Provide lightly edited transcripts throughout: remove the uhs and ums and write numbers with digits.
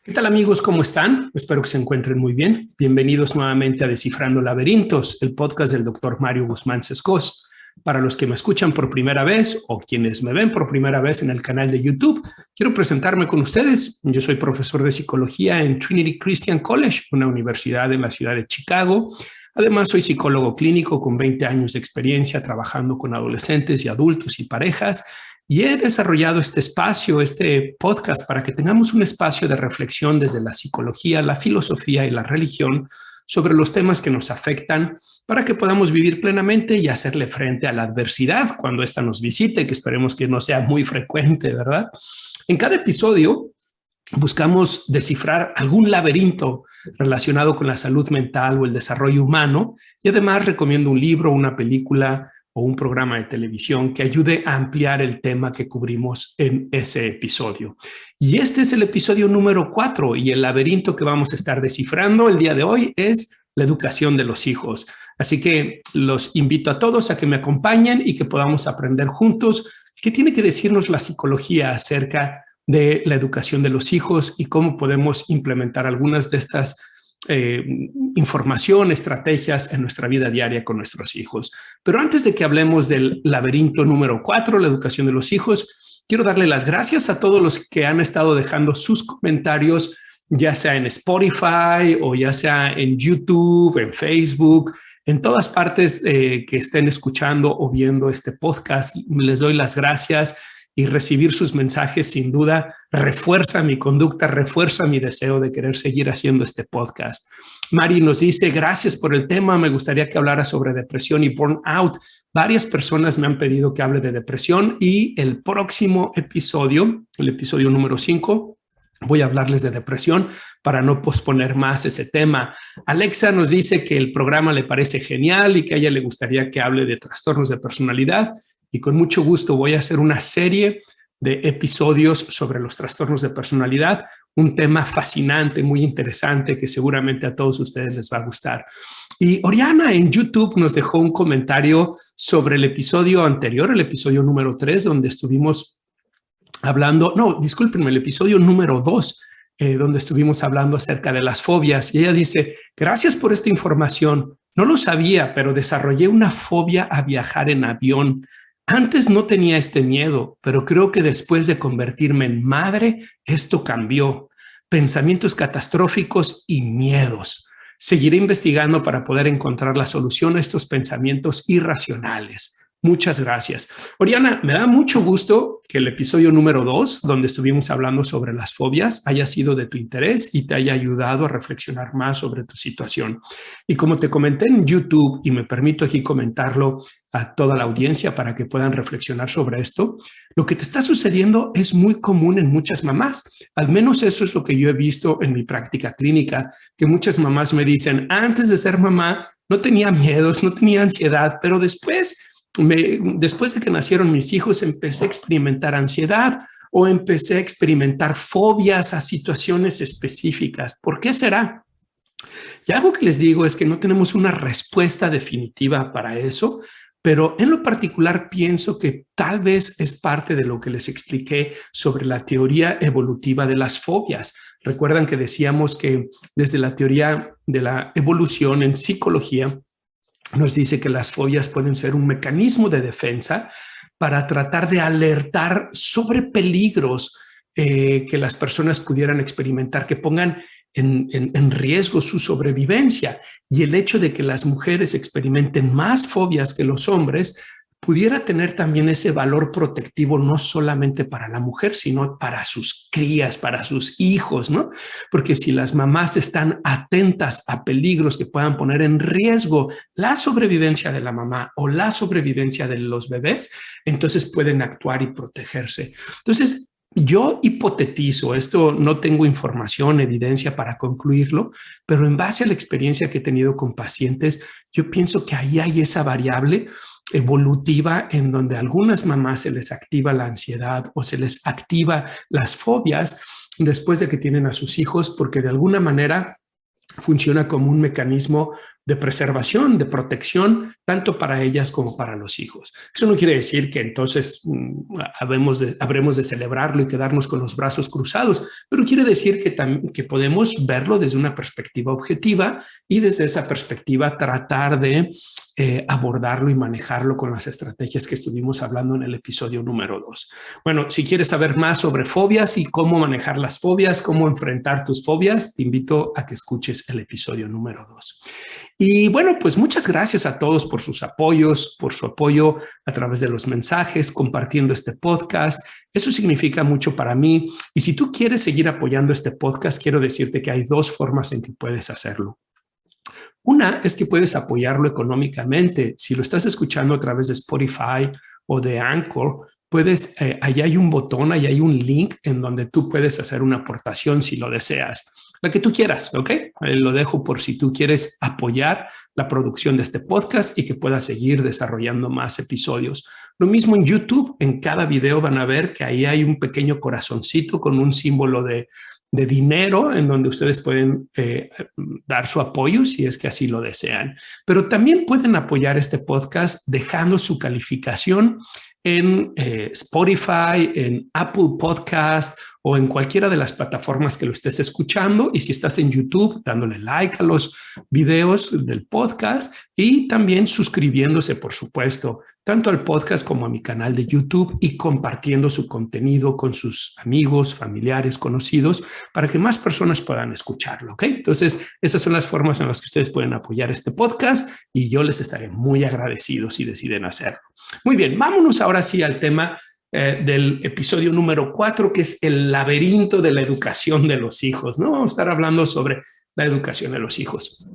¿Qué tal amigos? ¿Cómo están? Espero que se encuentren muy bien. Bienvenidos nuevamente a Descifrando Laberintos, el podcast del Dr. Mario Guzmán Sescos. Para los que me escuchan por primera vez o quienes me ven por primera vez en el canal de YouTube, quiero presentarme con ustedes. Yo soy profesor de psicología en Trinity Christian College, una universidad en la ciudad de Chicago. Además, soy psicólogo clínico con 20 años de experiencia trabajando con adolescentes y adultos y parejas. Y he desarrollado este espacio, este podcast, para que tengamos un espacio de reflexión desde la psicología, la filosofía y la religión sobre los temas que nos afectan para que podamos vivir plenamente y hacerle frente a la adversidad cuando ésta nos visite, que esperemos que no sea muy frecuente, ¿verdad? En cada episodio buscamos descifrar algún laberinto relacionado con la salud mental o el desarrollo humano y además recomiendo un libro, una película o un programa de televisión que ayude a ampliar el tema que cubrimos en ese episodio. Y este es el episodio número 4 y el laberinto que vamos a estar descifrando el día de hoy es la educación de los hijos. Así que los invito a todos a que me acompañen y que podamos aprender juntos qué tiene que decirnos la psicología acerca de la educación de los hijos y cómo podemos implementar algunas de estas información, estrategias en nuestra vida diaria con nuestros hijos. Pero antes de que hablemos del laberinto número 4, la educación de los hijos, quiero darle las gracias a todos los que han estado dejando sus comentarios, ya sea en Spotify o ya sea en YouTube, en Facebook, en todas partes que estén escuchando o viendo este podcast. Les doy las gracias. Y recibir sus mensajes sin duda refuerza mi conducta, refuerza mi deseo de querer seguir haciendo este podcast. Mari nos dice, gracias por el tema, me gustaría que hablara sobre depresión y burnout. Varias personas me han pedido que hable de depresión y el próximo episodio, el episodio número 5, voy a hablarles de depresión para no posponer más ese tema. Alexa nos dice que el programa le parece genial y que a ella le gustaría que hable de trastornos de personalidad. Y con mucho gusto voy a hacer una serie de episodios sobre los trastornos de personalidad, un tema fascinante, muy interesante, que seguramente a todos ustedes les va a gustar. Y Oriana en YouTube nos dejó un comentario sobre el episodio anterior, el episodio número 3, donde estuvimos hablando, no, discúlpenme, el episodio número 2, donde estuvimos hablando acerca de las fobias. Y ella dice, gracias por esta información. No lo sabía, pero desarrollé una fobia a viajar en avión. Antes no tenía este miedo, pero creo que después de convertirme en madre, esto cambió. Pensamientos catastróficos y miedos. Seguiré investigando para poder encontrar la solución a estos pensamientos irracionales. Muchas gracias. Oriana, me da mucho gusto que el episodio número 2, donde estuvimos hablando sobre las fobias, haya sido de tu interés y te haya ayudado a reflexionar más sobre tu situación. Y como te comenté en YouTube, y me permito aquí comentarlo a toda la audiencia para que puedan reflexionar sobre esto, lo que te está sucediendo es muy común en muchas mamás. Al menos eso es lo que yo he visto en mi práctica clínica, que muchas mamás me dicen, antes de ser mamá no tenía miedos, no tenía ansiedad, pero después de que nacieron mis hijos empecé a experimentar ansiedad o empecé a experimentar fobias a situaciones específicas. ¿Por qué será? Y algo que les digo es que no tenemos una respuesta definitiva para eso, pero en lo particular pienso que tal vez es parte de lo que les expliqué sobre la teoría evolutiva de las fobias. Recuerdan que decíamos que desde la teoría de la evolución en psicología, nos dice que las fobias pueden ser un mecanismo de defensa para tratar de alertar sobre peligros que las personas pudieran experimentar, que pongan en riesgo su sobrevivencia. Y el hecho de que las mujeres experimenten más fobias que los hombres pudiera tener también ese valor protectivo no solamente para la mujer, sino para sus crías, para sus hijos, ¿no? Porque si las mamás están atentas a peligros que puedan poner en riesgo la sobrevivencia de la mamá o la sobrevivencia de los bebés, entonces pueden actuar y protegerse. Entonces, yo hipotetizo, esto no tengo información, evidencia para concluirlo, pero en base a la experiencia que he tenido con pacientes, yo pienso que ahí hay esa variable evolutiva en donde a algunas mamás se les activa la ansiedad o se les activa las fobias después de que tienen a sus hijos, porque de alguna manera funciona como un mecanismo de preservación, de protección, tanto para ellas como para los hijos. Eso no quiere decir que entonces habremos de celebrarlo y quedarnos con los brazos cruzados, pero quiere decir que podemos verlo desde una perspectiva objetiva y desde esa perspectiva tratar de abordarlo y manejarlo con las estrategias que estuvimos hablando en el episodio número 2. Bueno, si quieres saber más sobre fobias y cómo manejar las fobias, cómo enfrentar tus fobias, te invito a que escuches el episodio número 2. Y bueno, pues muchas gracias a todos por sus apoyos, por su apoyo a través de los mensajes, compartiendo este podcast. Eso significa mucho para mí. Y si tú quieres seguir apoyando este podcast, quiero decirte que hay dos formas en que puedes hacerlo. Una es que puedes apoyarlo económicamente. Si lo estás escuchando a través de Spotify o de Anchor, puedes, allá hay un botón, allá hay un link en donde tú puedes hacer una aportación si lo deseas. La que tú quieras, ¿ok? Lo dejo por si tú quieres apoyar la producción de este podcast y que pueda seguir desarrollando más episodios. Lo mismo en YouTube, en cada video van a ver que ahí hay un pequeño corazoncito con un símbolo de dinero en donde ustedes pueden dar su apoyo si es que así lo desean. Pero también pueden apoyar este podcast dejando su calificación en Spotify, en Apple Podcast o en cualquiera de las plataformas que lo estés escuchando. Y si estás en YouTube, dándole like a los videos del podcast y también suscribiéndose, por supuesto, tanto al podcast como a mi canal de YouTube y compartiendo su contenido con sus amigos, familiares, conocidos, para que más personas puedan escucharlo, ¿ok? Entonces, esas son las formas en las que ustedes pueden apoyar este podcast y yo les estaré muy agradecido si deciden hacerlo. Muy bien, vámonos ahora sí al tema del episodio número 4, que es el laberinto de la educación de los hijos, ¿no? Vamos a estar hablando sobre la educación de los hijos.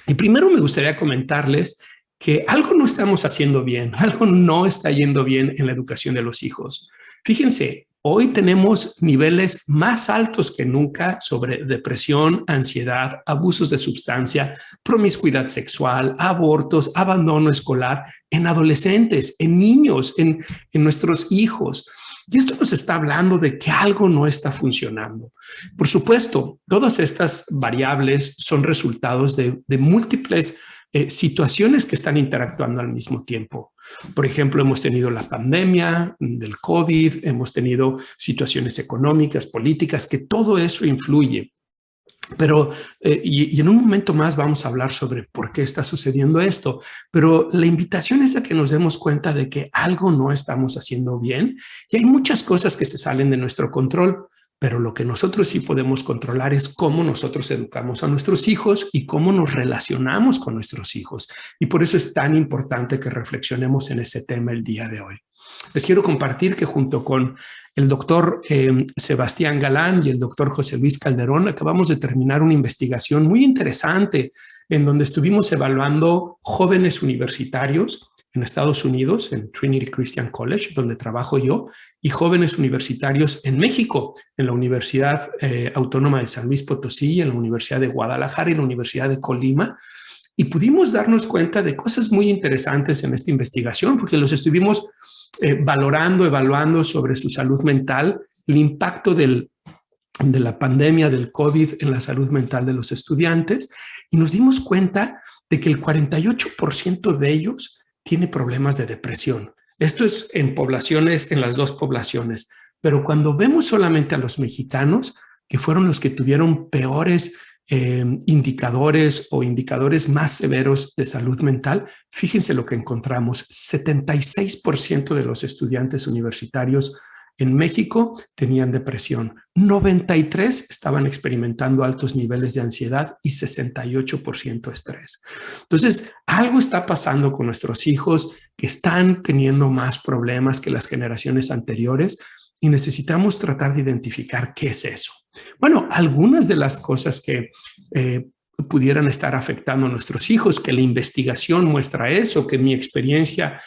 Y primero me gustaría comentarles que algo no estamos haciendo bien, algo no está yendo bien en la educación de los hijos. Fíjense, hoy tenemos niveles más altos que nunca sobre depresión, ansiedad, abusos de sustancia, promiscuidad sexual, abortos, abandono escolar en adolescentes, en niños, en nuestros hijos. Y esto nos está hablando de que algo no está funcionando. Por supuesto, todas estas variables son resultados de múltiples situaciones que están interactuando al mismo tiempo. Por ejemplo, hemos tenido la pandemia del COVID, hemos tenido situaciones económicas, políticas, que todo eso influye. Pero, y en un momento más vamos a hablar sobre por qué está sucediendo esto, pero la invitación es a que nos demos cuenta de que algo no estamos haciendo bien y hay muchas cosas que se salen de nuestro control. Pero lo que nosotros sí podemos controlar es cómo nosotros educamos a nuestros hijos y cómo nos relacionamos con nuestros hijos. Y por eso es tan importante que reflexionemos en ese tema el día de hoy. Les quiero compartir que junto con el doctor Sebastián Galán y el doctor José Luis Calderón acabamos de terminar una investigación muy interesante en donde estuvimos evaluando jóvenes universitarios en Estados Unidos, en Trinity Christian College, donde trabajo yo, y jóvenes universitarios en México, en la Universidad Autónoma de San Luis Potosí, en la Universidad de Guadalajara y en la Universidad de Colima. Y pudimos darnos cuenta de cosas muy interesantes en esta investigación, porque los estuvimos evaluando sobre su salud mental, el impacto de la pandemia del COVID en la salud mental de los estudiantes, y nos dimos cuenta de que el 48% de ellos tiene problemas de depresión. Esto es en poblaciones, en las dos poblaciones, pero cuando vemos solamente a los mexicanos, que fueron los que tuvieron peores indicadores o indicadores más severos de salud mental, fíjense lo que encontramos: 76% de los estudiantes universitarios en México tenían depresión, 93% estaban experimentando altos niveles de ansiedad y 68% estrés. Entonces, algo está pasando con nuestros hijos que están teniendo más problemas que las generaciones anteriores y necesitamos tratar de identificar qué es eso. Bueno, algunas de las cosas que pudieran estar afectando a nuestros hijos, que la investigación muestra eso, que mi experiencia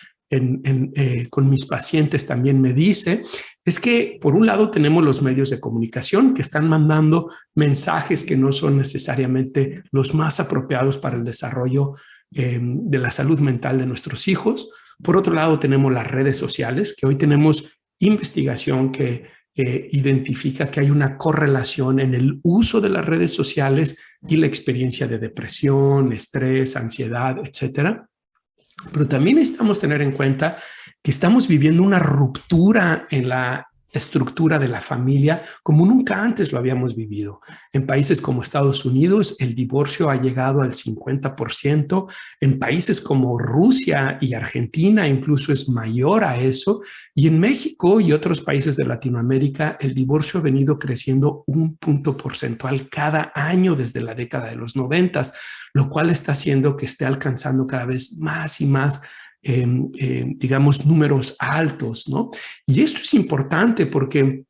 con mis pacientes también me dice, es que por un lado tenemos los medios de comunicación que están mandando mensajes que no son necesariamente los más apropiados para el desarrollo de la salud mental de nuestros hijos. Por otro lado tenemos las redes sociales, que hoy tenemos investigación que identifica que hay una correlación en el uso de las redes sociales y la experiencia de depresión, estrés, ansiedad, etcétera. Pero también necesitamos tener en cuenta que estamos viviendo una ruptura en la estructura de la familia como nunca antes lo habíamos vivido. En países como Estados Unidos, el divorcio ha llegado al 50%. En países como Rusia y Argentina incluso es mayor a eso. Y en México y otros países de Latinoamérica, el divorcio ha venido creciendo 1 punto porcentual cada año desde la década de los 90, lo cual está haciendo que esté alcanzando cada vez más y más digamos, números altos, ¿no? Y esto es importante porque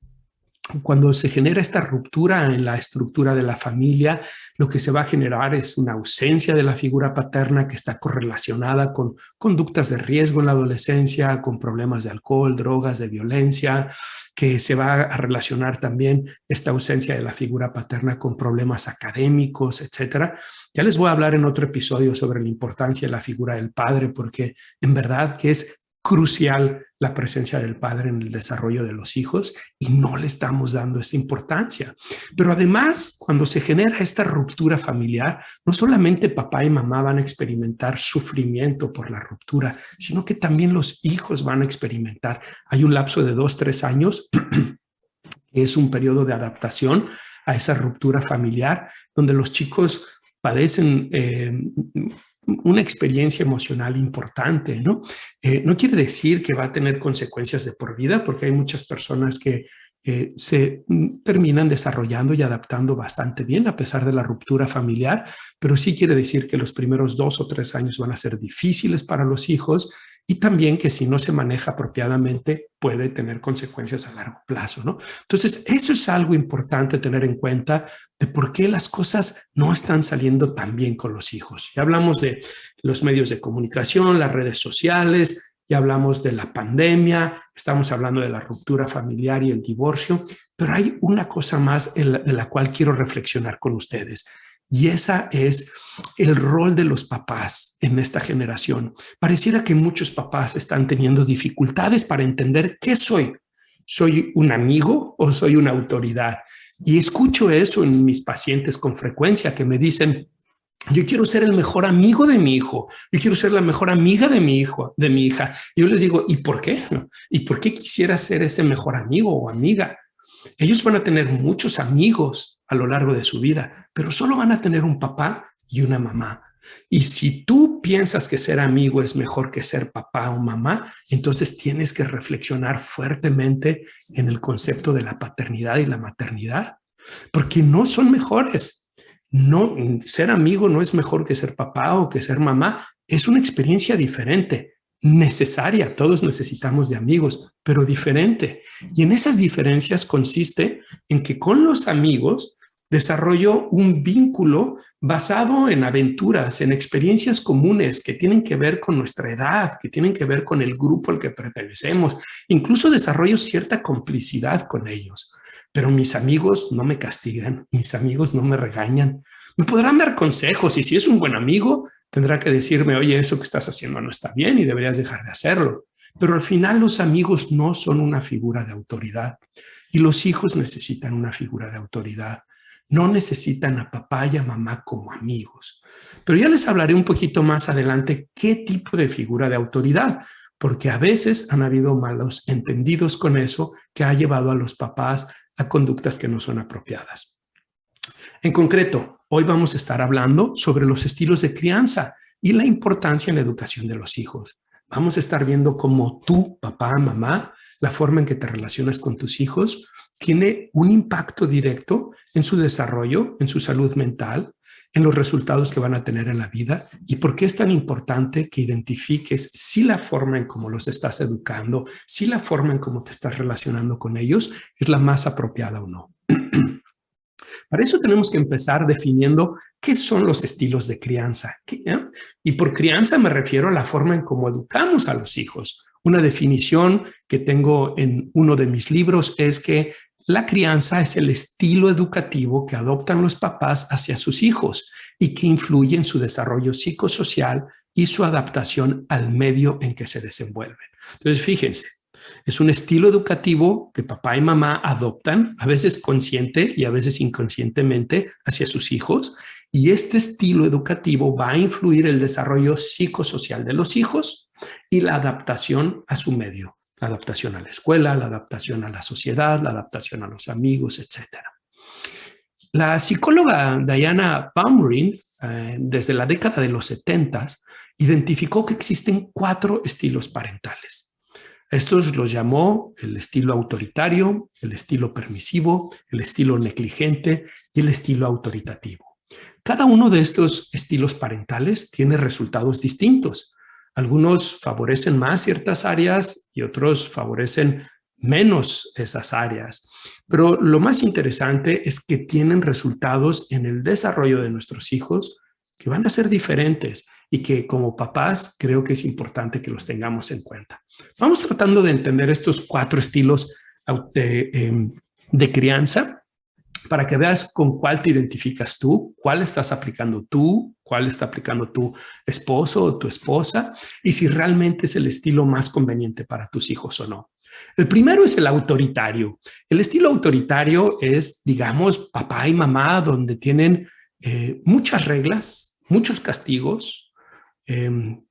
cuando se genera esta ruptura en la estructura de la familia, lo que se va a generar es una ausencia de la figura paterna que está correlacionada con conductas de riesgo en la adolescencia, con problemas de alcohol, drogas, de violencia, que se va a relacionar también esta ausencia de la figura paterna con problemas académicos, etcétera. Ya les voy a hablar en otro episodio sobre la importancia de la figura del padre, porque en verdad que es crucial la presencia del padre en el desarrollo de los hijos y no le estamos dando esa importancia. Pero además, cuando se genera esta ruptura familiar, no solamente papá y mamá van a experimentar sufrimiento por la ruptura, sino que también los hijos van a experimentar. Hay un lapso de 2-3 años, que es un periodo de adaptación a esa ruptura familiar, donde los chicos padecen una experiencia emocional importante, ¿no? No quiere decir que va a tener consecuencias de por vida, porque hay muchas personas que se terminan desarrollando y adaptando bastante bien a pesar de la ruptura familiar, pero sí quiere decir que los primeros 2 o 3 años van a ser difíciles para los hijos y también que si no se maneja apropiadamente puede tener consecuencias a largo plazo, ¿no? Entonces, eso es algo importante tener en cuenta de por qué las cosas no están saliendo tan bien con los hijos. Ya hablamos de los medios de comunicación, las redes sociales, ya hablamos de la pandemia, estamos hablando de la ruptura familiar y el divorcio, pero hay una cosa más de la cual quiero reflexionar con ustedes. Y esa es el rol de los papás en esta generación. Pareciera que muchos papás están teniendo dificultades para entender qué soy. ¿Soy un amigo o soy una autoridad? Y escucho eso en mis pacientes con frecuencia que me dicen, yo quiero ser el mejor amigo de mi hijo, yo quiero ser la mejor amiga de mi hijo, de mi hija. Y yo les digo, ¿y por qué? ¿Y por qué quisiera ser ese mejor amigo o amiga? Ellos van a tener muchos amigos a lo largo de su vida, pero solo van a tener un papá y una mamá. Y si tú piensas que ser amigo es mejor que ser papá o mamá, entonces tienes que reflexionar fuertemente en el concepto de la paternidad y la maternidad, porque no son mejores. No, ser amigo no es mejor que ser papá o que ser mamá. Es una experiencia diferente, necesaria. Todos necesitamos de amigos, pero diferente. Y en esas diferencias consiste en que con los amigos desarrollo un vínculo basado en aventuras, en experiencias comunes que tienen que ver con nuestra edad, que tienen que ver con el grupo al que pertenecemos. Incluso desarrollo cierta complicidad con ellos. Pero mis amigos no me castigan, mis amigos no me regañan. Me podrán dar consejos y si es un buen amigo, tendrá que decirme, oye, eso que estás haciendo no está bien y deberías dejar de hacerlo. Pero al final los amigos no son una figura de autoridad y los hijos necesitan una figura de autoridad. No necesitan a papá y a mamá como amigos. Pero ya les hablaré un poquito más adelante qué tipo de figura de autoridad, porque a veces han habido malos entendidos con eso que ha llevado a los papás a conductas que no son apropiadas. En concreto, hoy vamos a estar hablando sobre los estilos de crianza y la importancia en la educación de los hijos. Vamos a estar viendo cómo tú, papá, mamá, la forma en que te relacionas con tus hijos tiene un impacto directo en su desarrollo, en su salud mental, en los resultados que van a tener en la vida y por qué es tan importante que identifiques si la forma en cómo los estás educando, si la forma en cómo te estás relacionando con ellos es la más apropiada o no. Para eso tenemos que empezar definiendo qué son los estilos de crianza. Y por crianza me refiero a la forma en cómo educamos a los hijos. Una definición que tengo en uno de mis libros es que la crianza es el estilo educativo que adoptan los papás hacia sus hijos y que influye en su desarrollo psicosocial y su adaptación al medio en que se desenvuelven. Entonces, fíjense, Es un estilo educativo que papá y mamá adoptan, a veces consciente y a veces inconscientemente, hacia sus hijos. Y este estilo educativo va a influir el desarrollo psicosocial de los hijos y la adaptación a su medio, la adaptación a la escuela, la adaptación a la sociedad, la adaptación a los amigos, etcétera. La psicóloga Diana Baumrind, desde la década de los 70, identificó que existen 4 estilos parentales. Estos los llamó el estilo autoritario, el estilo permisivo, el estilo negligente y el estilo autoritativo. Cada uno de estos estilos parentales tiene resultados distintos. Algunos favorecen más ciertas áreas y otros favorecen menos esas áreas. Pero lo más interesante es que tienen resultados en el desarrollo de nuestros hijos que van a ser diferentes y que como papás creo que es importante que los tengamos en cuenta. Vamos tratando de entender estos 4 estilos de crianza para que veas con cuál te identificas tú, cuál estás aplicando tú, cuál está aplicando tu esposo o tu esposa y si realmente es el estilo más conveniente para tus hijos o no. El primero es el autoritario. El estilo autoritario es, digamos, papá y mamá, donde tienen muchas reglas, muchos castigos,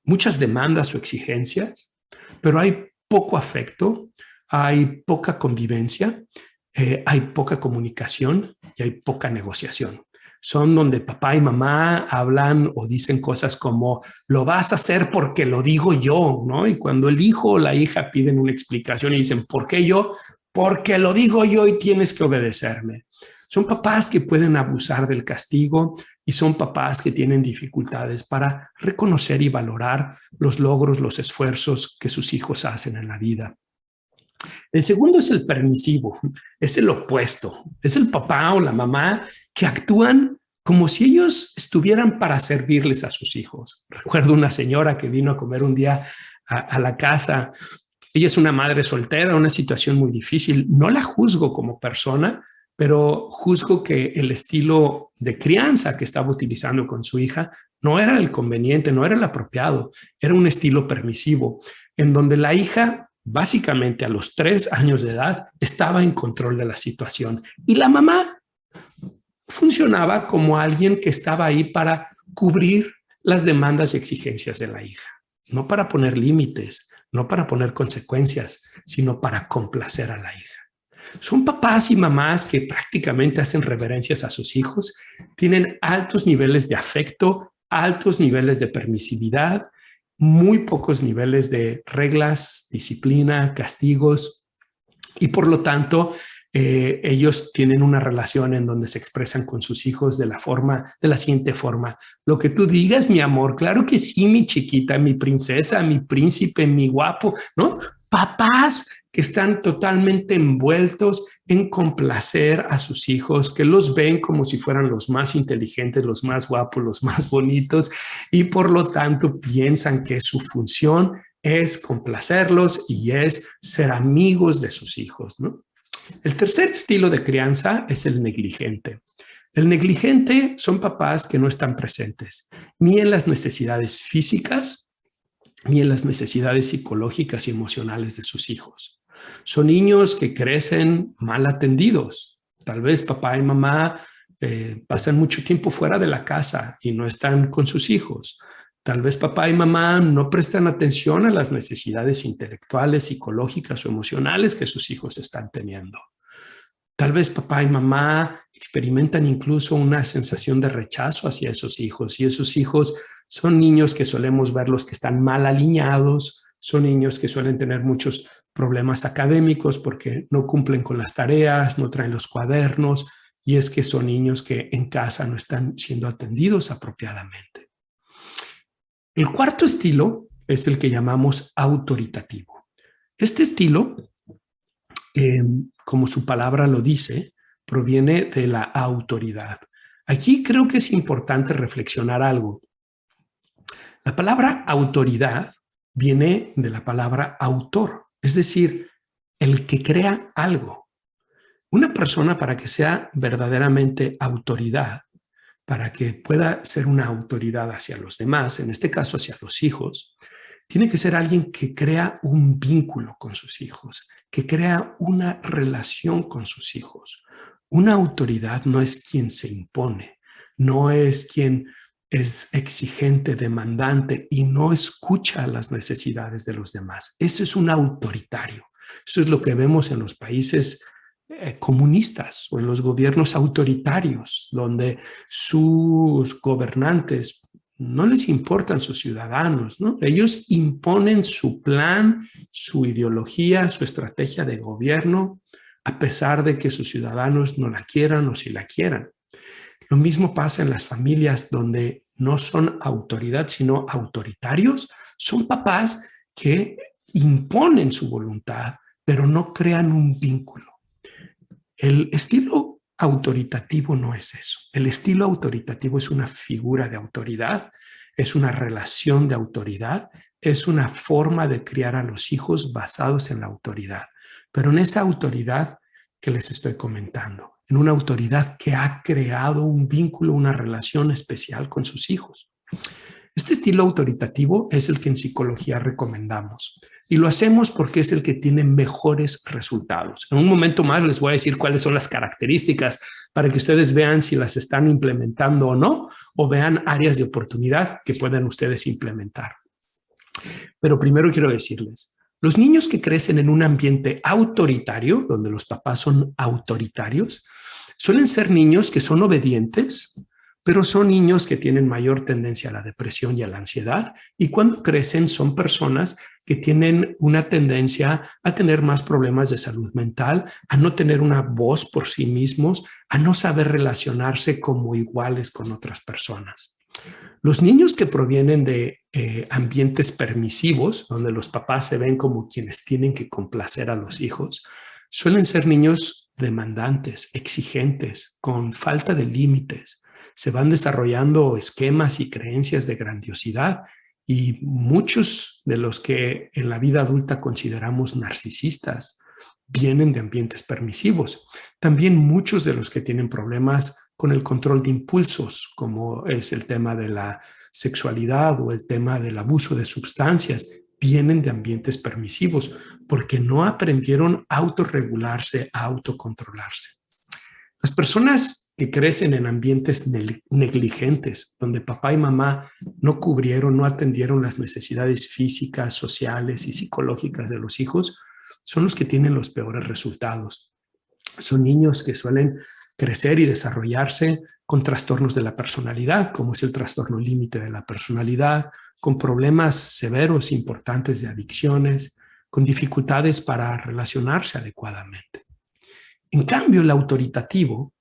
muchas demandas o exigencias, pero hay poco afecto, hay poca convivencia, hay poca comunicación y hay poca negociación. Son donde papá y mamá hablan o dicen cosas como lo vas a hacer porque lo digo yo, ¿no? Y cuando el hijo o la hija piden una explicación y dicen, ¿por qué yo? Porque lo digo yo y tienes que obedecerme. Son papás que pueden abusar del castigo y son papás que tienen dificultades para reconocer y valorar los logros, los esfuerzos que sus hijos hacen en la vida. El segundo es el permisivo, es el opuesto, es el papá o la mamá que actúan como si ellos estuvieran para servirles a sus hijos. Recuerdo una señora que vino a comer un día a la casa. Ella es una madre soltera, una situación muy difícil. No la juzgo como persona, pero juzgo que el estilo de crianza que estaba utilizando con su hija no era el conveniente, no era el apropiado, era un estilo permisivo, en donde la hija básicamente a los 3 años de edad estaba en control de la situación y la mamá funcionaba como alguien que estaba ahí para cubrir las demandas y exigencias de la hija, no para poner límites, no para poner consecuencias, sino para complacer a la hija. Son papás y mamás que prácticamente hacen reverencias a sus hijos, tienen altos niveles de afecto, altos niveles de permisividad, muy pocos niveles de reglas, disciplina, castigos y por lo tanto ellos tienen una relación en donde se expresan con sus hijos de la siguiente forma. Lo que tú digas, mi amor, claro que sí, mi chiquita, mi princesa, mi príncipe, mi guapo, ¿no? Papás que están totalmente envueltos en complacer a sus hijos, que los ven como si fueran los más inteligentes, los más guapos, los más bonitos y por lo tanto piensan que su función es complacerlos y es ser amigos de sus hijos, ¿no? El tercer estilo de crianza es el negligente. El negligente son papás que no están presentes ni en las necesidades físicas ni en las necesidades psicológicas y emocionales de sus hijos. Son niños que crecen mal atendidos. Tal vez papá y mamá pasan mucho tiempo fuera de la casa y no están con sus hijos. Tal vez papá y mamá no prestan atención a las necesidades intelectuales, psicológicas o emocionales que sus hijos están teniendo. Tal vez papá y mamá experimentan incluso una sensación de rechazo hacia esos hijos y esos hijos son niños que solemos verlos que están mal alineados, son niños que suelen tener muchos problemas académicos porque no cumplen con las tareas, no traen los cuadernos y es que son niños que en casa no están siendo atendidos apropiadamente. El cuarto estilo es el que llamamos autoritativo. Este estilo, como su palabra lo dice, proviene de la autoridad. Aquí creo que es importante reflexionar algo. La palabra autoridad viene de la palabra autor, es decir, el que crea algo. Una persona para que sea verdaderamente autoridad, para que pueda ser una autoridad hacia los demás, en este caso hacia los hijos, Tiene que ser alguien que crea un vínculo con sus hijos, que crea una relación con sus hijos. Una autoridad no es quien se impone, no es quien es exigente, demandante y no escucha las necesidades de los demás. Eso es un autoritario. Eso es lo que vemos en los países comunistas o en los gobiernos autoritarios, donde sus gobernantes no les importan sus ciudadanos, ¿no? Ellos imponen su plan, su ideología, su estrategia de gobierno, a pesar de que sus ciudadanos no la quieran o si la quieran. Lo mismo pasa en las familias donde no son autoridad, sino autoritarios. Son papás que imponen su voluntad, pero no crean un vínculo. El estilo autoritativo no es eso. El estilo autoritativo es una figura de autoridad, es una relación de autoridad, es una forma de criar a los hijos basados en la autoridad. Pero en esa autoridad que les estoy comentando, en una autoridad que ha creado un vínculo, una relación especial con sus hijos. Este estilo autoritativo es el que en psicología recomendamos y lo hacemos porque es el que tiene mejores resultados. En un momento más les voy a decir cuáles son las características para que ustedes vean si las están implementando o no, o vean áreas de oportunidad que puedan ustedes implementar. Pero primero quiero decirles, los niños que crecen en un ambiente autoritario, donde los papás son autoritarios, suelen ser niños que son obedientes, pero son niños que tienen mayor tendencia a la depresión y a la ansiedad, y cuando crecen son personas que tienen una tendencia a tener más problemas de salud mental, a no tener una voz por sí mismos, a no saber relacionarse como iguales con otras personas. Los niños que provienen de ambientes permisivos, donde los papás se ven como quienes tienen que complacer a los hijos, suelen ser niños demandantes, exigentes, con falta de límites. Se van desarrollando esquemas y creencias de grandiosidad y muchos de los que en la vida adulta consideramos narcisistas vienen de ambientes permisivos. También muchos de los que tienen problemas con el control de impulsos, como es el tema de la sexualidad o el tema del abuso de sustancias, vienen de ambientes permisivos porque no aprendieron a autorregularse, a autocontrolarse. Las personas que crecen en ambientes negligentes, donde papá y mamá no cubrieron, no atendieron las necesidades físicas, sociales y psicológicas de los hijos, son los que tienen los peores resultados. Son niños que suelen crecer y desarrollarse con trastornos de la personalidad, como es el trastorno límite de la personalidad, con problemas severos, importantes de adicciones, con dificultades para relacionarse adecuadamente. En cambio, el autoritativo,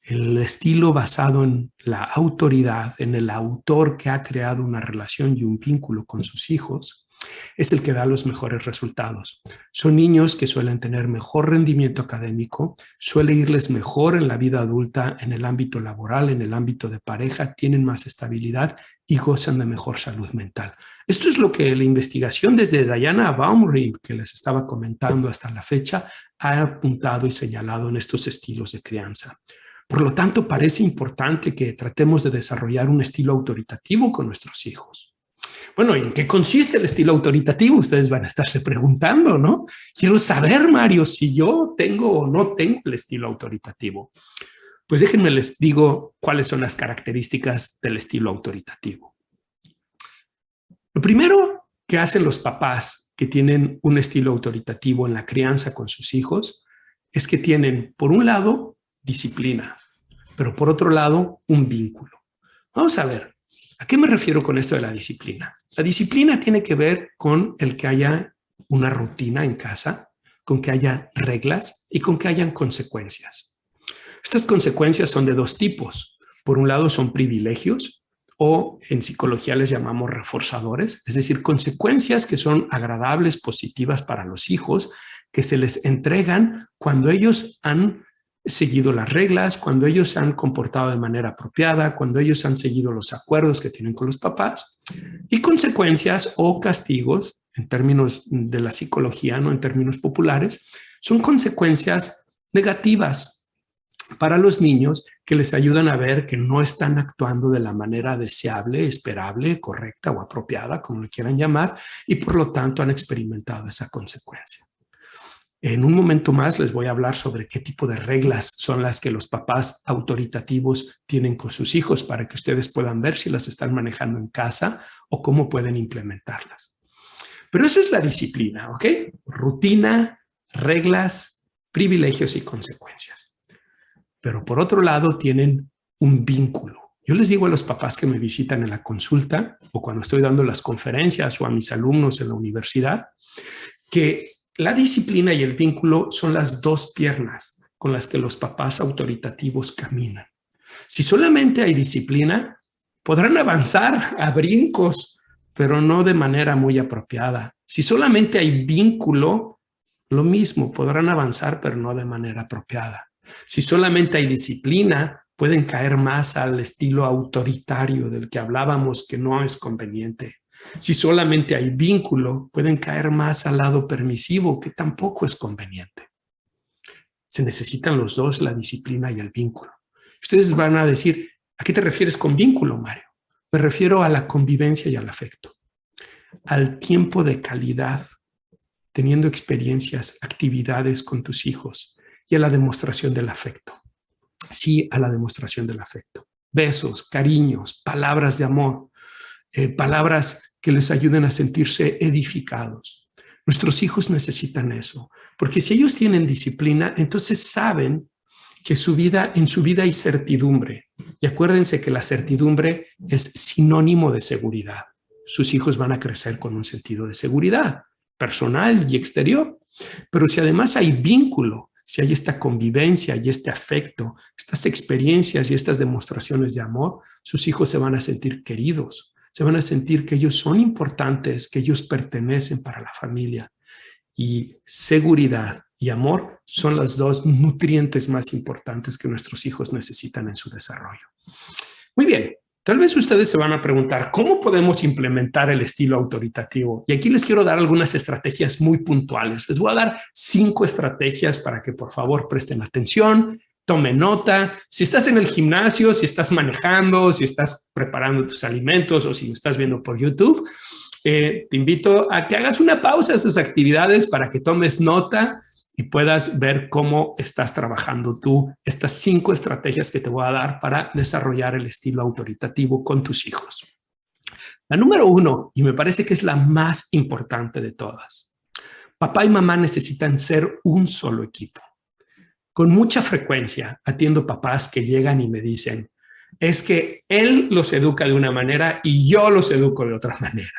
el estilo basado en la autoridad, en el autor que ha creado una relación y un vínculo con sus hijos, es el que da los mejores resultados. Son niños que suelen tener mejor rendimiento académico, suele irles mejor en la vida adulta, en el ámbito laboral, en el ámbito de pareja, tienen más estabilidad y gozan de mejor salud mental. Esto es lo que la investigación desde Diana Baumrind, que les estaba comentando hasta la fecha, ha apuntado y señalado en estos estilos de crianza. Por lo tanto, parece importante que tratemos de desarrollar un estilo autoritativo con nuestros hijos. Bueno, ¿y en qué consiste el estilo autoritativo? Ustedes van a estarse preguntando, ¿no? Quiero saber, Mario, si yo tengo o no tengo el estilo autoritativo. Pues déjenme les digo cuáles son las características del estilo autoritativo. Lo primero que hacen los papás que tienen un estilo autoritativo en la crianza con sus hijos es que tienen, por un lado, disciplina, pero por otro lado, un vínculo. Vamos a ver, ¿a qué me refiero con esto de la disciplina? La disciplina tiene que ver con el que haya una rutina en casa, con que haya reglas y con que hayan consecuencias. Estas consecuencias son de dos tipos. Por un lado son privilegios o en psicología les llamamos reforzadores, es decir, consecuencias que son agradables, positivas para los hijos, que se les entregan cuando ellos han seguido las reglas, cuando ellos se han comportado de manera apropiada, cuando ellos han seguido los acuerdos que tienen con los papás, y consecuencias o castigos, en términos de la psicología, no en términos populares, son consecuencias negativas, para los niños que les ayudan a ver que no están actuando de la manera deseable, esperable, correcta o apropiada, como lo quieran llamar, y por lo tanto han experimentado esa consecuencia. En un momento más les voy a hablar sobre qué tipo de reglas son las que los papás autoritativos tienen con sus hijos para que ustedes puedan ver si las están manejando en casa o cómo pueden implementarlas. Pero eso es la disciplina, ¿ok? Rutina, reglas, privilegios y consecuencias. Pero por otro lado tienen un vínculo. Yo les digo a los papás que me visitan en la consulta o cuando estoy dando las conferencias o a mis alumnos en la universidad que la disciplina y el vínculo son las dos piernas con las que los papás autoritativos caminan. Si solamente hay disciplina, podrán avanzar a brincos, pero no de manera muy apropiada. Si solamente hay vínculo, lo mismo, podrán avanzar, pero no de manera apropiada. Si solamente hay disciplina, pueden caer más al estilo autoritario del que hablábamos, que no es conveniente. Si solamente hay vínculo, pueden caer más al lado permisivo, que tampoco es conveniente. Se necesitan los dos, la disciplina y el vínculo. Ustedes van a decir, ¿a qué te refieres con vínculo, Mario? Me refiero a la convivencia y al afecto, al tiempo de calidad, teniendo experiencias, actividades con tus hijos y a la demostración del afecto. Sí, a la demostración del afecto. Besos, cariños, palabras de amor, palabras que les ayuden a sentirse edificados. Nuestros hijos necesitan eso, porque si ellos tienen disciplina, entonces saben que en su vida hay certidumbre. Y acuérdense que la certidumbre es sinónimo de seguridad. Sus hijos van a crecer con un sentido de seguridad personal y exterior. Pero si además hay vínculo, si hay esta convivencia y este afecto, estas experiencias y estas demostraciones de amor, sus hijos se van a sentir queridos, se van a sentir que ellos son importantes, que ellos pertenecen para la familia. Y seguridad y amor son los dos nutrientes más importantes que nuestros hijos necesitan en su desarrollo. Muy bien, tal vez ustedes se van a preguntar, ¿cómo podemos implementar el estilo autoritativo? Y aquí les quiero dar algunas estrategias muy puntuales. Les voy a dar 5 estrategias para que por favor presten atención, tomen nota. Si estás en el gimnasio, si estás manejando, si estás preparando tus alimentos o si me estás viendo por YouTube, te invito a que hagas una pausa a esas actividades para que tomes nota y puedas ver cómo estás trabajando tú estas 5 estrategias que te voy a dar para desarrollar el estilo autoritativo con tus hijos. La número 1, y me parece que es la más importante de todas. Papá y mamá necesitan ser un solo equipo. Con mucha frecuencia atiendo papás que llegan y me dicen, es que él los educa de una manera y yo los educo de otra manera.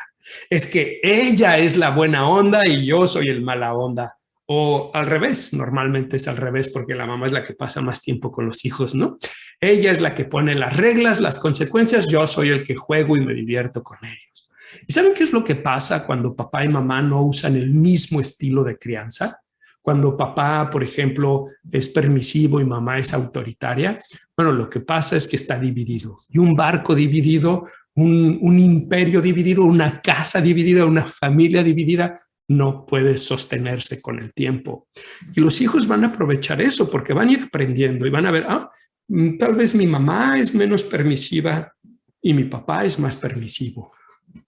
Es que ella es la buena onda y yo soy el mala onda. O al revés, normalmente es al revés porque la mamá es la que pasa más tiempo con los hijos, ¿no? Ella es la que pone las reglas, las consecuencias, yo soy el que juego y me divierto con ellos. ¿Y saben qué es lo que pasa cuando papá y mamá no usan el mismo estilo de crianza? Cuando papá, por ejemplo, es permisivo y mamá es autoritaria, bueno, lo que pasa es que está dividido. Y un barco dividido, un imperio dividido, una casa dividida, una familia dividida, no puede sostenerse con el tiempo. Y los hijos van a aprovechar eso porque van a ir aprendiendo y van a ver, tal vez mi mamá es menos permisiva y mi papá es más permisivo.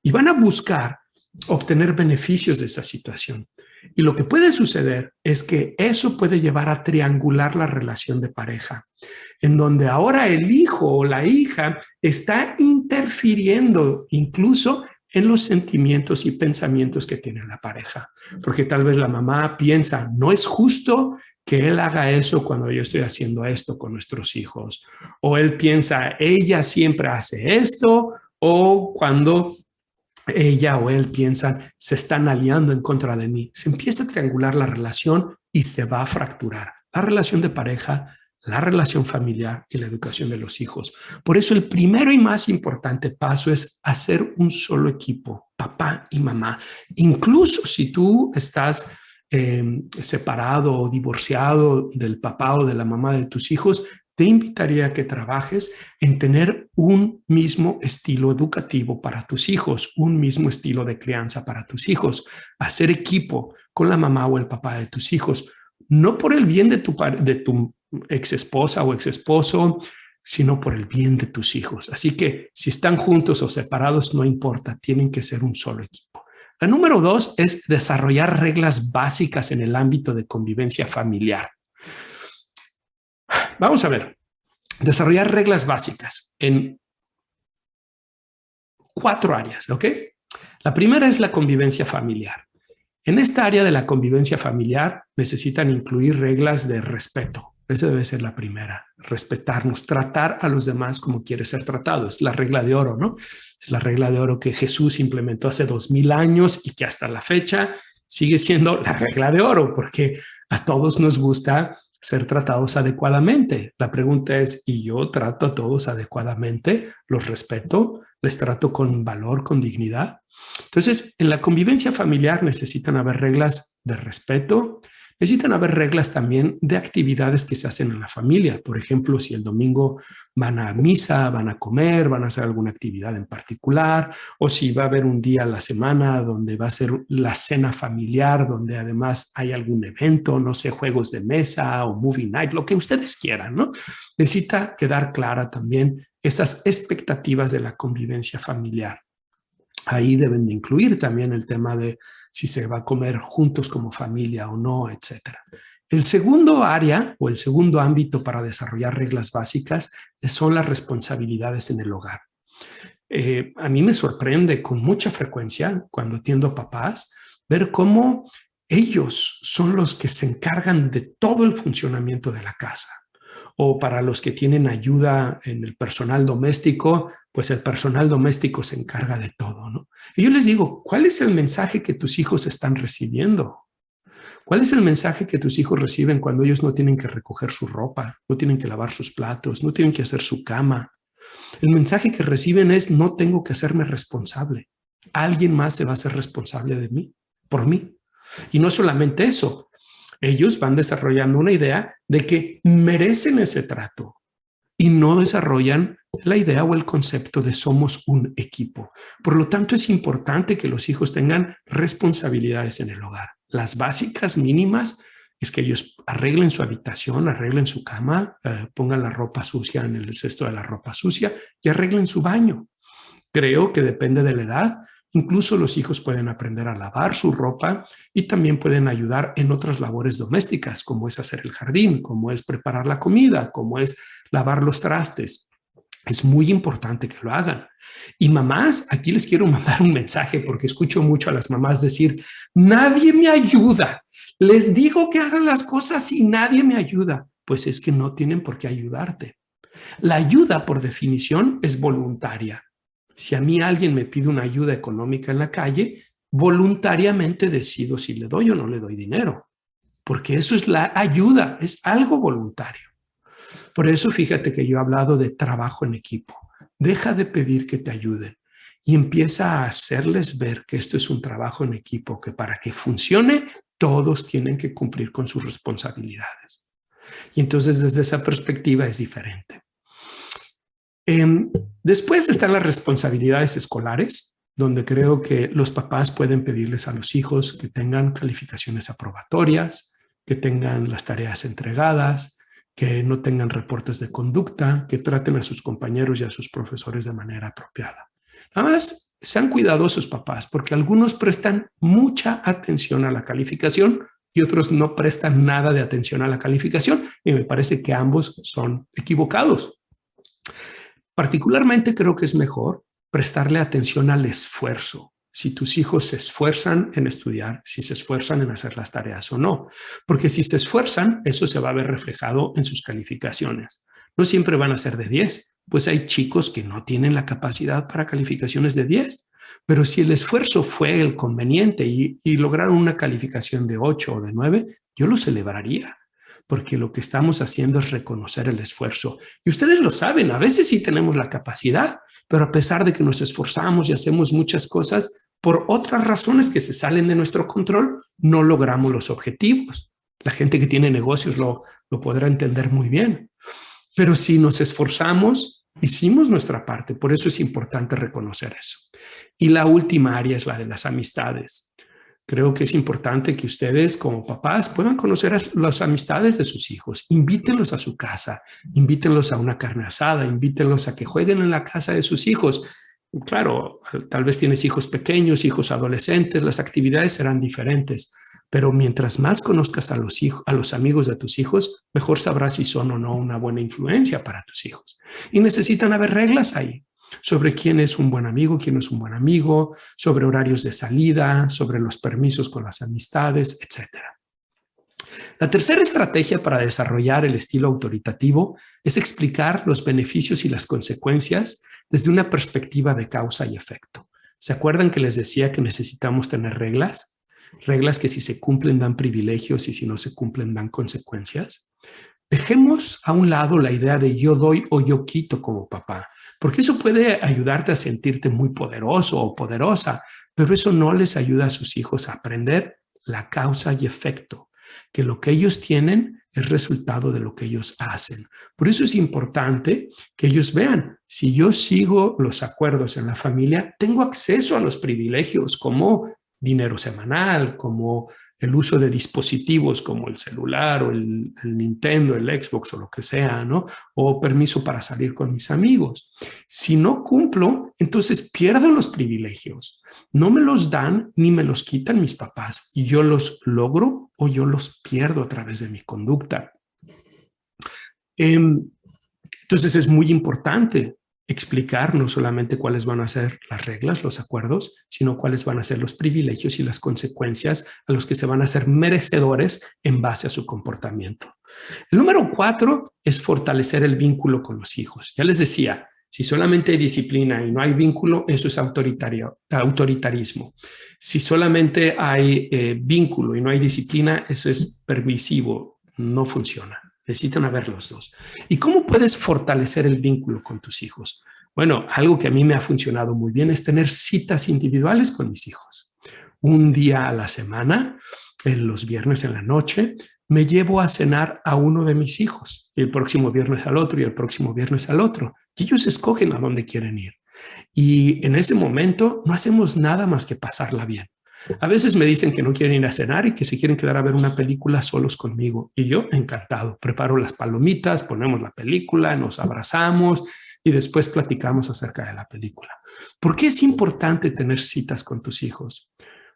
Y van a buscar obtener beneficios de esa situación. Y lo que puede suceder es que eso puede llevar a triangular la relación de pareja, en donde ahora el hijo o la hija está interfiriendo incluso en los sentimientos y pensamientos que tiene la pareja. Porque tal vez la mamá piensa, no es justo que él haga eso cuando yo estoy haciendo esto con nuestros hijos. O él piensa, ella siempre hace esto, o cuando ella o él piensan, se están aliando en contra de mí. Se empieza a triangular la relación y se va a fracturar la relación de pareja, la relación familiar y la educación de los hijos. Por eso el primero y más importante paso es hacer un solo equipo, papá y mamá. Incluso si tú estás separado o divorciado del papá o de la mamá de tus hijos, te invitaría a que trabajes en tener un mismo estilo educativo para tus hijos, un mismo estilo de crianza para tus hijos, hacer equipo con la mamá o el papá de tus hijos, no por el bien de tu ex esposa o ex esposo, sino por el bien de tus hijos. Así que si están juntos o separados, no importa, tienen que ser un solo equipo. La número 2 es desarrollar reglas básicas en el ámbito de convivencia familiar. Vamos a ver, desarrollar reglas básicas en 4 áreas, ¿ok? La primera es la convivencia familiar. En esta área de la convivencia familiar necesitan incluir reglas de respeto. Esa debe ser la primera, respetarnos, tratar a los demás como quiere ser tratado. Es la regla de oro, ¿no? Es la regla de oro que Jesús implementó hace 2000 años y que hasta la fecha sigue siendo la regla de oro, porque a todos nos gusta ser tratados adecuadamente. La pregunta es, ¿y yo trato a todos adecuadamente? ¿Los respeto? ¿Les trato con valor, con dignidad? Entonces, en la convivencia familiar necesitan haber reglas de respeto, necesitan haber reglas también de actividades que se hacen en la familia. Por ejemplo, si el domingo van a misa, van a comer, van a hacer alguna actividad en particular, o si va a haber un día a la semana donde va a ser la cena familiar, donde además hay algún evento, no sé, juegos de mesa o movie night, lo que ustedes quieran, ¿no? Necesita quedar clara también esas expectativas de la convivencia familiar. Ahí deben de incluir también el tema de si se va a comer juntos como familia o no, etcétera. El segundo área o el segundo ámbito para desarrollar reglas básicas son las responsabilidades en el hogar. A mí me sorprende con mucha frecuencia cuando atiendo a papás ver cómo ellos son los que se encargan de todo el funcionamiento de la casa. O para los que tienen ayuda en el personal doméstico, pues el personal doméstico se encarga de todo, ¿no? Y yo les digo, ¿cuál es el mensaje que tus hijos están recibiendo? ¿Cuál es el mensaje que tus hijos reciben cuando ellos no tienen que recoger su ropa, no tienen que lavar sus platos, no tienen que hacer su cama? El mensaje que reciben es, no tengo que hacerme responsable. Alguien más se va a hacer responsable de mí, por mí. Y no solamente eso, ellos van desarrollando una idea de que merecen ese trato y no desarrollan la idea o el concepto de somos un equipo. Por lo tanto, es importante que los hijos tengan responsabilidades en el hogar. Las básicas mínimas es que ellos arreglen su habitación, arreglen su cama, pongan la ropa sucia en el cesto de la ropa sucia y arreglen su baño. Creo que depende de la edad. Incluso los hijos pueden aprender a lavar su ropa y también pueden ayudar en otras labores domésticas, como es hacer el jardín, como es preparar la comida, como es lavar los trastes. Es muy importante que lo hagan. Y mamás, aquí les quiero mandar un mensaje porque escucho mucho a las mamás decir, nadie me ayuda. Les digo que hagan las cosas y nadie me ayuda. Pues es que no tienen por qué ayudarte. La ayuda, por definición, es voluntaria. Si a mí alguien me pide una ayuda económica en la calle, voluntariamente decido si le doy o no le doy dinero, porque eso es la ayuda, es algo voluntario. Por eso fíjate que yo he hablado de trabajo en equipo. Deja de pedir que te ayuden y empieza a hacerles ver que esto es un trabajo en equipo, que para que funcione, todos tienen que cumplir con sus responsabilidades. Y entonces desde esa perspectiva es diferente. Después están las responsabilidades escolares, donde creo que los papás pueden pedirles a los hijos que tengan calificaciones aprobatorias, que tengan las tareas entregadas, que no tengan reportes de conducta, que traten a sus compañeros y a sus profesores de manera apropiada. Nada más, sean cuidadosos papás, porque algunos prestan mucha atención a la calificación y otros no prestan nada de atención a la calificación, y me parece que ambos son equivocados. Particularmente creo que es mejor prestarle atención al esfuerzo. Si tus hijos se esfuerzan en estudiar, si se esfuerzan en hacer las tareas o no. Porque si se esfuerzan, eso se va a ver reflejado en sus calificaciones. No siempre van a ser de 10, pues hay chicos que no tienen la capacidad para calificaciones de 10. Pero si el esfuerzo fue el conveniente y lograron una calificación de 8 o de 9, yo lo celebraría. Porque lo que estamos haciendo es reconocer el esfuerzo. Y ustedes lo saben, a veces sí tenemos la capacidad, pero a pesar de que nos esforzamos y hacemos muchas cosas, por otras razones que se salen de nuestro control, no logramos los objetivos. La gente que tiene negocios lo podrá entender muy bien. Pero si nos esforzamos, hicimos nuestra parte. Por eso es importante reconocer eso. Y la última área es la de las amistades. Creo que es importante que ustedes como papás puedan conocer a las amistades de sus hijos. Invítenlos a su casa, invítenlos a una carne asada, invítenlos a que jueguen en la casa de sus hijos. Claro, tal vez tienes hijos pequeños, hijos adolescentes, las actividades serán diferentes, pero mientras más conozcas a los amigos de tus hijos, mejor sabrás si son o no una buena influencia para tus hijos. Y necesitan haber reglas ahí sobre quién es un buen amigo, quién no es un buen amigo, sobre horarios de salida, sobre los permisos con las amistades, etc. La tercera estrategia para desarrollar el estilo autoritativo es explicar los beneficios y las consecuencias desde una perspectiva de causa y efecto. ¿Se acuerdan que les decía que necesitamos tener reglas? Reglas que si se cumplen dan privilegios y si no se cumplen dan consecuencias. Dejemos a un lado la idea de yo doy o yo quito como papá, porque eso puede ayudarte a sentirte muy poderoso o poderosa, pero eso no les ayuda a sus hijos a aprender la causa y efecto, que lo que ellos tienen es resultado de lo que ellos hacen. Por eso es importante que ellos vean, si yo sigo los acuerdos en la familia, tengo acceso a los privilegios como dinero semanal, como el uso de dispositivos como el celular o el Nintendo, el Xbox o lo que sea, ¿no? O permiso para salir con mis amigos. Si no cumplo, entonces pierdo los privilegios. No me los dan ni me los quitan mis papás y yo los logro o yo los pierdo a través de mi conducta. Entonces es muy importante explicar no solamente cuáles van a ser las reglas, los acuerdos, sino cuáles van a ser los privilegios y las consecuencias a los que se van a ser merecedores en base a su comportamiento. El número 4 es fortalecer el vínculo con los hijos. Ya les decía, si solamente hay disciplina y no hay vínculo, eso es autoritarismo. Si solamente hay vínculo y no hay disciplina, eso es permisivo, no funciona. Necesitan haber los dos. ¿Y cómo puedes fortalecer el vínculo con tus hijos? Bueno, algo que a mí me ha funcionado muy bien es tener citas individuales con mis hijos. Un día a la semana, los viernes en la noche, me llevo a cenar a uno de mis hijos. Y el próximo viernes al otro y el próximo viernes al otro. Y ellos escogen a dónde quieren ir. Y en ese momento no hacemos nada más que pasarla bien. A veces me dicen que no quieren ir a cenar y que se quieren quedar a ver una película solos conmigo. Y yo, encantado, preparo las palomitas, ponemos la película, nos abrazamos y después platicamos acerca de la película. ¿Por qué es importante tener citas con tus hijos?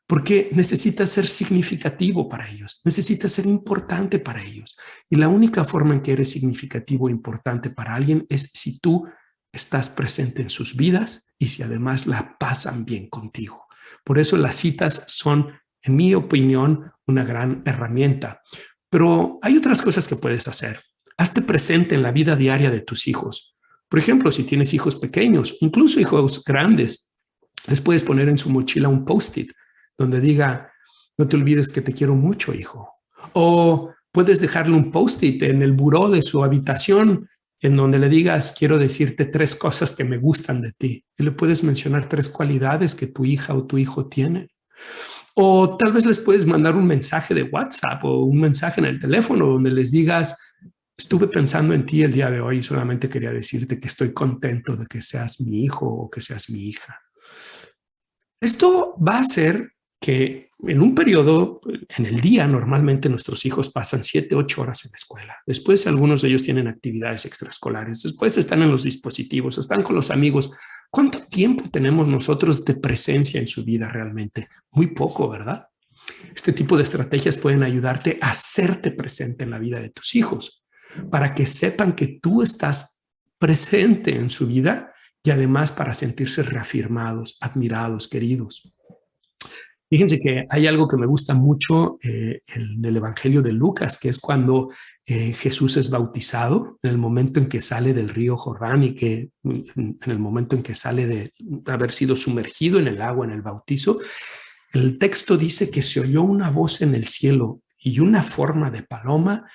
Porque necesitas ser significativo para ellos, necesitas ser importante para ellos. Y la única forma en que eres significativo e importante para alguien es si tú estás presente en sus vidas y si además la pasan bien contigo. Por eso las citas son, en mi opinión, una gran herramienta. Pero hay otras cosas que puedes hacer. Hazte presente en la vida diaria de tus hijos. Por ejemplo, si tienes hijos pequeños, incluso hijos grandes, les puedes poner en su mochila un post-it donde diga, no te olvides que te quiero mucho, hijo. O puedes dejarle un post-it en el buró de su habitación en donde le digas, quiero decirte 3 cosas que me gustan de ti. Y le puedes mencionar 3 cualidades que tu hija o tu hijo tienen. O tal vez les puedes mandar un mensaje de WhatsApp o un mensaje en el teléfono donde les digas, estuve pensando en ti el día de hoy y solamente quería decirte que estoy contento de que seas mi hijo o que seas mi hija. Esto va a hacer que en un periodo, en el día, normalmente nuestros hijos pasan 7, 8 horas en la escuela. Después algunos de ellos tienen actividades extraescolares. Después están en los dispositivos, están con los amigos. ¿Cuánto tiempo tenemos nosotros de presencia en su vida realmente? Muy poco, ¿verdad? Este tipo de estrategias pueden ayudarte a hacerte presente en la vida de tus hijos para que sepan que tú estás presente en su vida y además para sentirse reafirmados, admirados, queridos. Fíjense que hay algo que me gusta mucho en el Evangelio de Lucas, que es cuando Jesús es bautizado, en el momento en que sale del río Jordán y que en el momento en que sale de haber sido sumergido en el agua en el bautizo, el texto dice que se oyó una voz en el cielo y una forma de paloma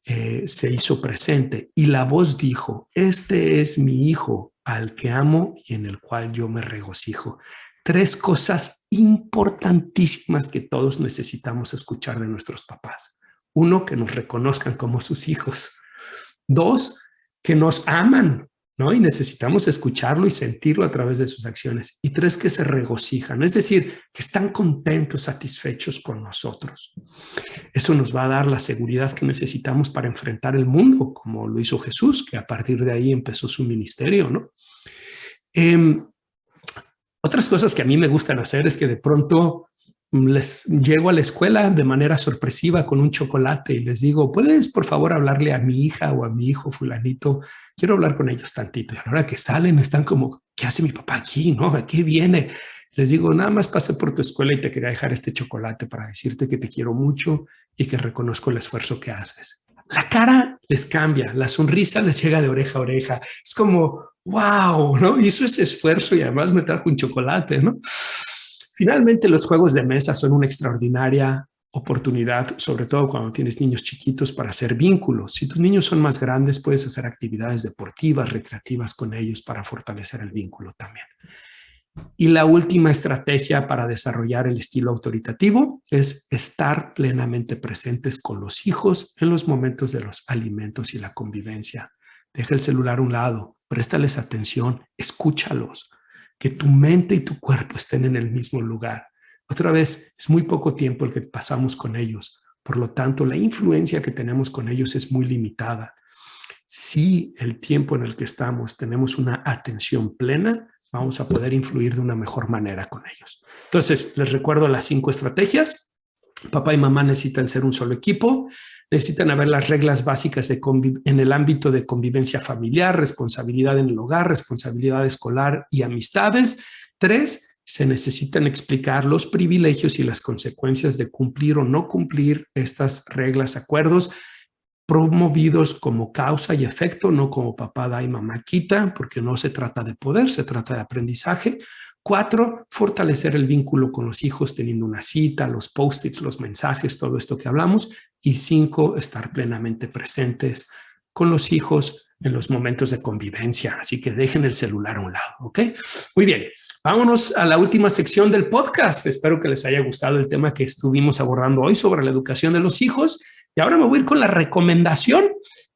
se hizo presente. Y la voz dijo, este es mi hijo al que amo y en el cual yo me regocijo. 3 cosas importantísimas que todos necesitamos escuchar de nuestros papás. 1, que nos reconozcan como sus hijos. 2, que nos aman, ¿no? Y necesitamos escucharlo y sentirlo a través de sus acciones. Y 3, que se regocijan, es decir, que están contentos, satisfechos con nosotros. Eso nos va a dar la seguridad que necesitamos para enfrentar el mundo, como lo hizo Jesús, que a partir de ahí empezó su ministerio, ¿no? Otras cosas que a mí me gustan hacer es que de pronto les llego a la escuela de manera sorpresiva con un chocolate y les digo, ¿puedes por favor hablarle a mi hija o a mi hijo fulanito? Quiero hablar con ellos tantito. Y a la hora que salen están como, ¿qué hace mi papá aquí? ¿No? ¿A qué viene? Les digo, nada más pasé por tu escuela y te quería dejar este chocolate para decirte que te quiero mucho y que reconozco el esfuerzo que haces. La cara les cambia, la sonrisa les llega de oreja a oreja. Es como, wow, ¿no? Hizo ese esfuerzo y además me trajo un chocolate, ¿no? Finalmente, los juegos de mesa son una extraordinaria oportunidad, sobre todo cuando tienes niños chiquitos, para hacer vínculos. Si tus niños son más grandes, puedes hacer actividades deportivas, recreativas con ellos para fortalecer el vínculo también. Y la última estrategia para desarrollar el estilo autoritativo es estar plenamente presentes con los hijos en los momentos de los alimentos y la convivencia. Deja el celular a un lado, préstales atención, escúchalos, que tu mente y tu cuerpo estén en el mismo lugar. Otra vez, es muy poco tiempo el que pasamos con ellos. Por lo tanto, la influencia que tenemos con ellos es muy limitada. Si el tiempo en el que estamos tenemos una atención plena, vamos a poder influir de una mejor manera con ellos. Entonces, les recuerdo las 5 estrategias. Papá y mamá necesitan ser un solo equipo, necesitan haber las reglas básicas en el ámbito de convivencia familiar, responsabilidad en el hogar, responsabilidad escolar y amistades. 3, se necesitan explicar los privilegios y las consecuencias de cumplir o no cumplir estas reglas, acuerdos, promovidos como causa y efecto, no como papá da y mamá quita, porque no se trata de poder, se trata de aprendizaje. 4, fortalecer el vínculo con los hijos teniendo una cita, los post-its, los mensajes, todo esto que hablamos. Y 5, estar plenamente presentes con los hijos en los momentos de convivencia. Así que dejen el celular a un lado, ¿ok? Muy bien, vámonos a la última sección del podcast. Espero que les haya gustado el tema que estuvimos abordando hoy sobre la educación de los hijos. Y ahora me voy a ir con la recomendación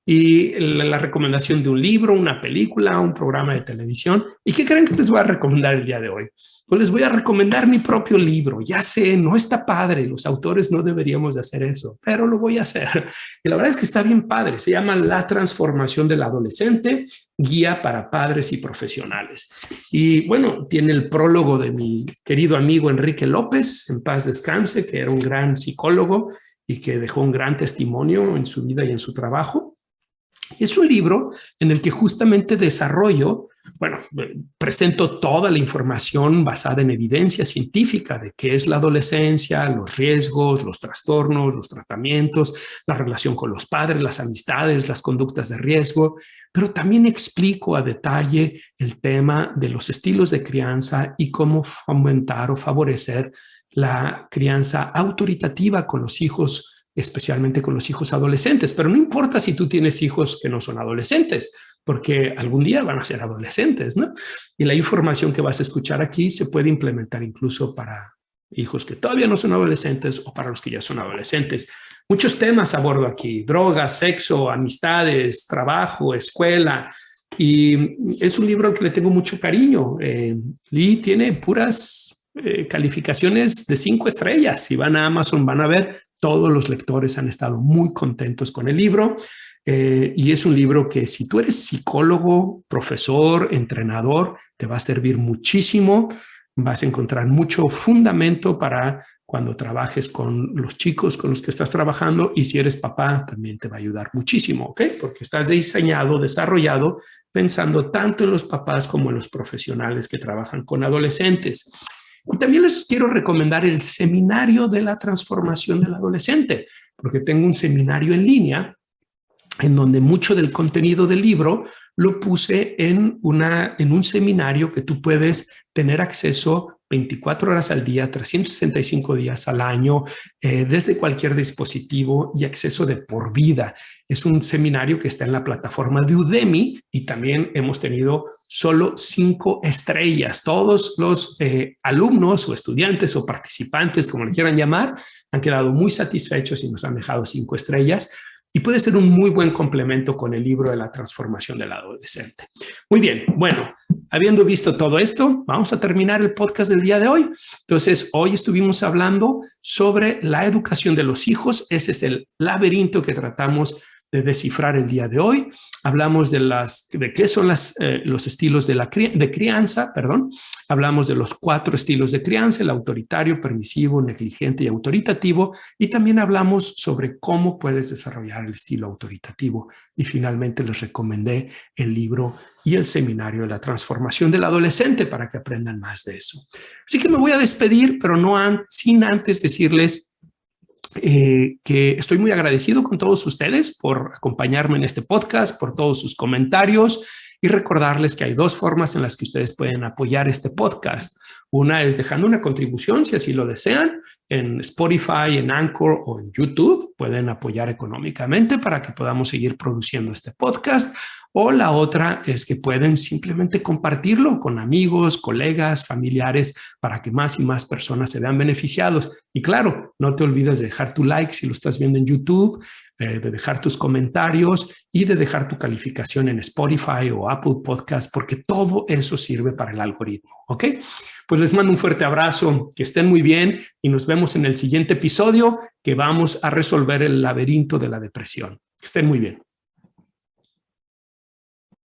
y la recomendación de un libro, una película, un programa de televisión. ¿Y qué creen que les voy a recomendar el día de hoy? Pues les voy a recomendar mi propio libro. Ya sé, no está padre, los autores no deberíamos de hacer eso, pero lo voy a hacer. Y la verdad es que está bien padre. Se llama La transformación del adolescente, guía para padres y profesionales. Y bueno, tiene el prólogo de mi querido amigo Enrique López, en paz descanse, que era un gran psicólogo y que dejó un gran testimonio en su vida y en su trabajo. Y es un libro en el que justamente presento toda la información basada en evidencia científica de qué es la adolescencia, los riesgos, los trastornos, los tratamientos, la relación con los padres, las amistades, las conductas de riesgo, pero también explico a detalle el tema de los estilos de crianza y cómo fomentar o favorecer la crianza autoritativa con los hijos, especialmente con los hijos adolescentes. Pero no importa si tú tienes hijos que no son adolescentes, porque algún día van a ser adolescentes, ¿no? Y la información que vas a escuchar aquí se puede implementar incluso para hijos que todavía no son adolescentes o para los que ya son adolescentes. Muchos temas abordo aquí: drogas, sexo, amistades, trabajo, escuela. Y es un libro al que le tengo mucho cariño. Lee tiene puras calificaciones de 5 estrellas. Si van a Amazon van a ver, todos los lectores han estado muy contentos con el libro. Y es un libro que si tú eres psicólogo, profesor, entrenador, te va a servir muchísimo. Vas a encontrar mucho fundamento para cuando trabajes con los chicos con los que estás trabajando, y si eres papá también te va a ayudar muchísimo, ¿ok? Porque está diseñado, desarrollado, pensando tanto en los papás como en los profesionales que trabajan con adolescentes. Y también les quiero recomendar el seminario de la transformación del adolescente, porque tengo un seminario en línea en donde mucho del contenido del libro lo puse en un seminario que tú puedes tener acceso 24 horas al día, 365 días al año, desde cualquier dispositivo, y acceso de por vida. Es un seminario que está en la plataforma de Udemy y también hemos tenido solo 5 estrellas. Todos los alumnos o estudiantes o participantes, como le quieran llamar, han quedado muy satisfechos y nos han dejado 5 estrellas. y puede ser un muy buen complemento con el libro de la transformación del adolescente. Muy bien, bueno, habiendo visto todo esto, vamos a terminar el podcast del día de hoy. Entonces, hoy estuvimos hablando sobre la educación de los hijos. Ese es el laberinto que tratamos de descifrar el día de hoy. Hablamos de qué son los estilos de crianza, perdón. Hablamos de los 4 estilos de crianza: el autoritario, permisivo, negligente y autoritativo. Y también hablamos sobre cómo puedes desarrollar el estilo autoritativo. Y finalmente les recomendé el libro y el seminario de la transformación del adolescente para que aprendan más de eso. Así que me voy a despedir, pero no sin antes decirles que estoy muy agradecido con todos ustedes por acompañarme en este podcast, por todos sus comentarios, y recordarles que hay 2 formas en las que ustedes pueden apoyar este podcast. Una es dejando una contribución, si así lo desean, en Spotify, en Anchor o en YouTube. Pueden apoyar económicamente para que podamos seguir produciendo este podcast. O la otra es que pueden simplemente compartirlo con amigos, colegas, familiares, para que más y más personas se vean beneficiados. Y claro, no te olvides de dejar tu like si lo estás viendo en YouTube, de dejar tus comentarios y de dejar tu calificación en Spotify o Apple Podcast, porque todo eso sirve para el algoritmo, ¿ok? Pues les mando un fuerte abrazo, que estén muy bien y nos vemos en el siguiente episodio, que vamos a resolver el laberinto de la depresión. Que estén muy bien.